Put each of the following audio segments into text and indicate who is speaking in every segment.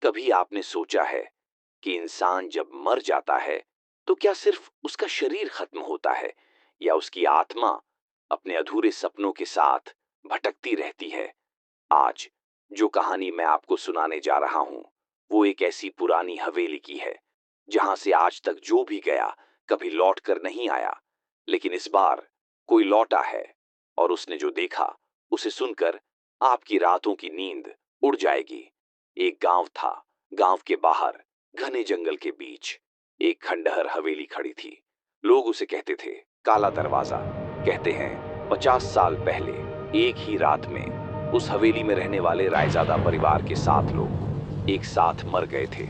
Speaker 1: कभी आपने सोचा है कि इंसान जब मर जाता है तो क्या सिर्फ उसका शरीर खत्म होता है या उसकी आत्मा अपने अधूरे सपनों के साथ भटकती रहती है? आज जो कहानी मैं आपको सुनाने जा रहा हूं वो एक ऐसी पुरानी हवेली की है जहां से आज तक जो भी गया कभी लौट कर नहीं आया। लेकिन इस बार कोई लौटा है और उसने जो देखा उसे सुनकर आपकी रातों की नींद उड़ जाएगी। एक गांव था। गांव के बाहर घने जंगल के बीच एक खंडहर हवेली खड़ी थी। लोग उसे कहते थे काला दरवाजा। कहते हैं 50 साल पहले एक ही रात में उस हवेली में रहने वाले रायजादा परिवार के 7 लोग एक साथ मर गए थे।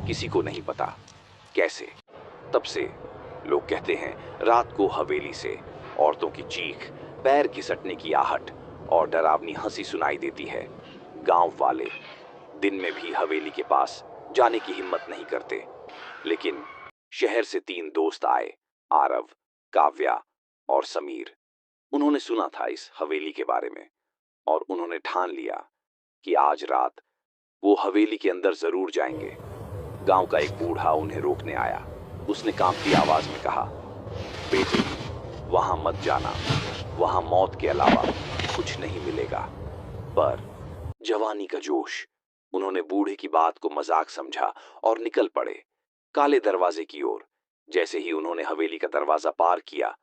Speaker 1: किसी को नहीं पता कैसे। तब से लोग कहते हैं रात को हवेली से औरतों की चीख, पैर घिसटने की आहट और डरावनी हंसी सुनाई देती है। गांव वाले दिन में भी हवेली के पास जाने की हिम्मत नहीं करते। लेकिन शहर से 3 दोस्त आए, आरव, काव्या और समीर। उन्होंने सुना था इस हवेली के बारे में और उन्होंने ठान लिया कि आज रात वो हवेली के अंदर जरूर जाएंगे। गांव का एक बूढ़ा उन्हें रोकने आया। उसने कांपती आवाज में कहा, बेटे, वहां मत जाना। वहां मौत के अलावा कुछ नहीं मिलेगा। पर जवानी का जोश, उन्होंने बूढ़े की बात को मजाक समझा और निकल पड़े काले दरवाजे की ओर। जैसे ही उन्होंने हवेली का दरवाजा पार किया,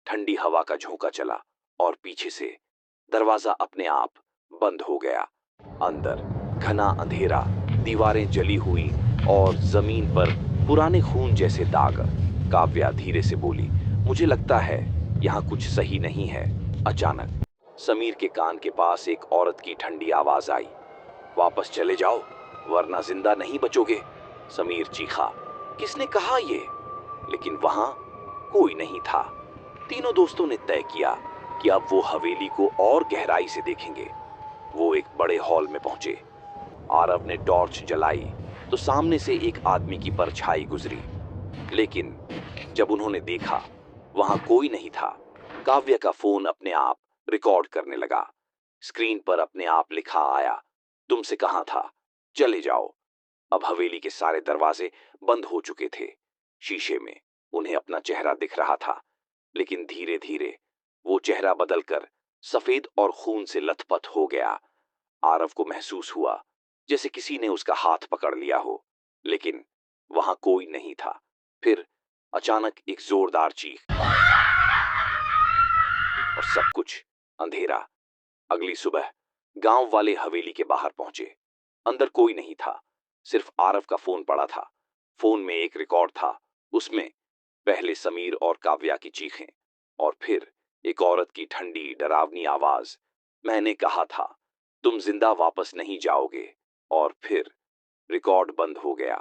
Speaker 1: ठंडी हवा का झोंका चला और पीछे से दरवाजा अपने आप बंद हो गया। अंदर घना अंधेरा, दीवारें जली हुई और जमीन पर पुराने खून जैसे दाग। काव्या धीरे से बोली, मुझे लगता है यहाँ कुछ सही नहीं है। अचानक समीर के कान के पास एक औरत की ठंडी आवाज आई, वापस चले जाओ वरना जिंदा नहीं बचोगे। समीर चीखा, किसने कहा ये? लेकिन वहां कोई नहीं था। तीनों दोस्तों ने तय किया कि अब वो हवेली को और गहराई से देखेंगे। वो एक बड़े हॉल में पहुंचे। आरव ने टॉर्च जलाई तो सामने से एक आदमी की परछाई गुजरी। लेकिन जब उन्होंने देखा वहां कोई नहीं था। काव्या का फोन अपने आप रिकॉर्ड करने लगा। स्क्रीन पर अपने आप लिखा आया, तुमसे कहा था चले जाओ। अब हवेली के सारे दरवाजे बंद हो चुके थे। शीशे में उन्हें अपना चेहरा दिख रहा था। लेकिन धीरे धीरे वो चेहरा बदलकर सफेद और खून से लथपथ हो गया। आरव को महसूस हुआ जैसे किसी ने उसका हाथ पकड़ लिया हो, लेकिन वहां कोई नहीं था। फिर अचानक एक जोरदार चीख और सब कुछ अंधेरा। अगली सुबह गांव वाले हवेली के बाहर पहुंचे। अंदर कोई नहीं था, सिर्फ आरव का फोन पड़ा था। फोन में एक रिकॉर्ड था। उसमें पहले समीर और काव्या की चीखें और फिर एक औरत की ठंडी डरावनी आवाज, मैंने कहा था तुम जिंदा वापस नहीं जाओगे। और फिर रिकॉर्ड बंद हो गया।